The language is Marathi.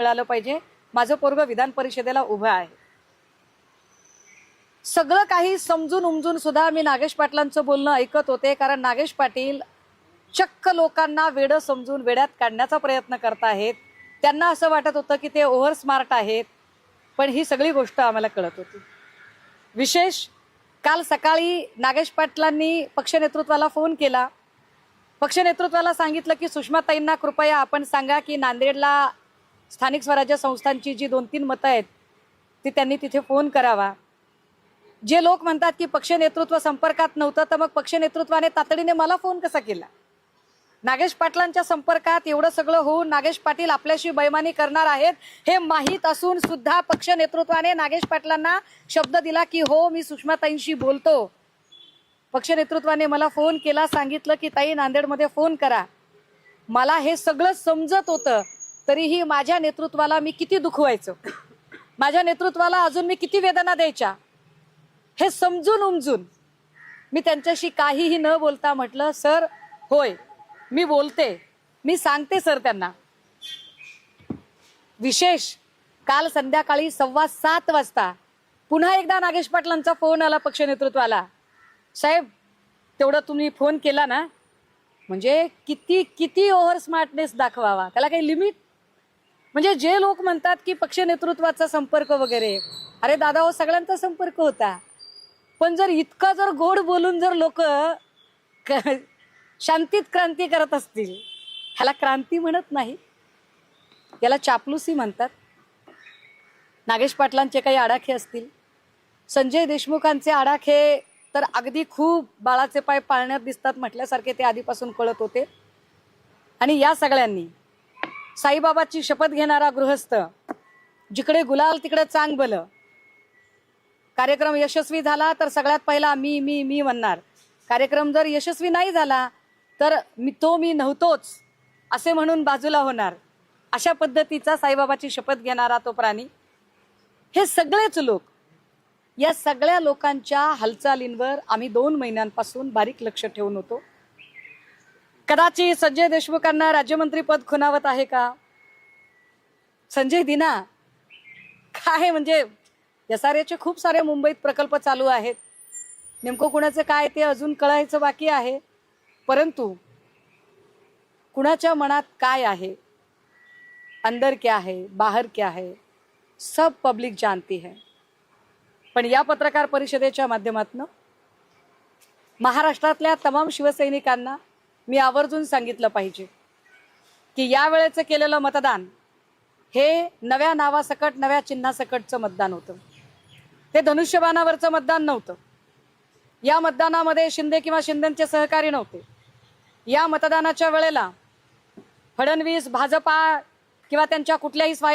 मिळालं पाहिजे। माझं पोरग विधान परिषदेला उभं आहे। सगळं काही समजून उमजून सुद्धा मी नागेश पाटलांचं बोलणं ऐकत होते, कारण नागेश पाटील चक्क लोकांना वेडं समजून वेड्यात काढण्याचा प्रयत्न करत आहेत। त्यांना असं वाटत होतं की ते ओव्हर स्मार्ट आहेत, पण ही सगळी गोष्ट आम्हाला कळत होती। विशेष काल सकाळी नागेश पाटलांनी पक्ष नेतृत्वाला फोन केला। पक्ष नेतृत्वाला सांगितलं की सुषमाताईंना कृपया आपण सांगा की नांदेडला स्थानिक स्वराज्य संस्थांची जी 2-3 मतं आहेत ती त्यांनी तिथे फोन करावा। जे लोक म्हणतात की पक्ष नेतृत्व संपर्कात नव्हतं, तर मग पक्ष नेतृत्वाने तातडीने मला फोन कसा केला? नागेश पाटलांच्या संपर्कात एवढं सगळं होऊन नागेश पाटील आपल्याशी बेईमानी करणार आहेत हे माहीत असून सुद्धा पक्ष नेतृत्वाने नागेश पाटलांना शब्द दिला की हो मी सुषमाताईंशी बोलतो। पक्ष नेतृत्वाने मला फोन केला, सांगितलं की ताई नांदेडमध्ये फोन करा। मला हे सगळं समजत होतं, तरीही माझ्या नेतृत्वाला मी किती दुखवायचं, माझ्या नेतृत्वाला अजून मी किती वेदना द्यायच्या हे समजून उमजून मी त्यांच्याशी काहीही न बोलता म्हटलं सर होय मी बोलते, मी सांगते सर त्यांना। विशेष काल संध्याकाळी 7:15 वाजता पुन्हा एकदा नागेश पाटलांचा फोन आला पक्ष नेतृत्वाला, साहेब तेवढं तुम्ही फोन केला ना, म्हणजे किती किती ओव्हर स्मार्टनेस दाखवावा, त्याला काही लिमिट? म्हणजे जे लोक म्हणतात की पक्ष नेतृत्वाचा संपर्क वगैरे, अरे दादा हो सगळ्यांचा संपर्क होता, पण जर इतका जर गोड बोलून जर लोक शांतीत क्रांती करत असतील, ह्याला क्रांती म्हणत नाही, याला चापलुसी म्हणतात। नागेश पाटलांचे काही आडाखे असतील, संजय देशमुखांचे आडाखे तर अगदी खूप बाळाचे पाय पाळण्यात दिसतात म्हटल्यासारखे ते आधीपासून कळत होते। आणि या सगळ्यांनी साईबाबाची शपथ घेणारा गृहस्थ, जिकडे गुलाल तिकडे चांग भलं, कार्यक्रम यशस्वी झाला तर सगळ्यात पहिला मी मी मी म्हणणार, कार्यक्रम जर यशस्वी नाही झाला तर मी नव्हतोच असे म्हणून बाजूला होणार, अशा पद्धतीचा साईबाबाची शपथ घेणारा तो प्राणी। हे सगळेच लोक, या सगळ्या लोकांच्या हालचालींवर आम्ही 2 महिन्यांपासून बारीक लक्ष ठेवून होतो। कदाचित संजय देशमुखांना राज्यमंत्री पद खुणावत आहे का? संजय दिना काय, म्हणजे SRAचे खूप सारे मुंबईत प्रकल्प चालू आहेत, नेमकं कुणाचं काय ते अजून कळायचं बाकी आहे, परंतु कुणाच्या मनात काय आहे, अंदर क्या है बाहर क्या है, सब पब्लिक जानती है। पण या पत्रकार परिषदेच्या माध्यमातून महाराष्ट्रातल्या तमाम शिवसैनिकांना मी आवर्जून सांगितलं पाहिजे की या वेळेचं केलेलं मतदान हे नव्या नावासकट नव्या चिन्हासकटचं मतदान होतं, ते धनुष्यबाणावरचं मतदान नव्हतं। या मतदानामध्ये शिंदे किंवा शिंदेचे सहकारी नव्हते। या मतदानाच्या वेळेला फडणवीस, भाजपा किंवा त्यांच्या कुठल्याही स्वायत्त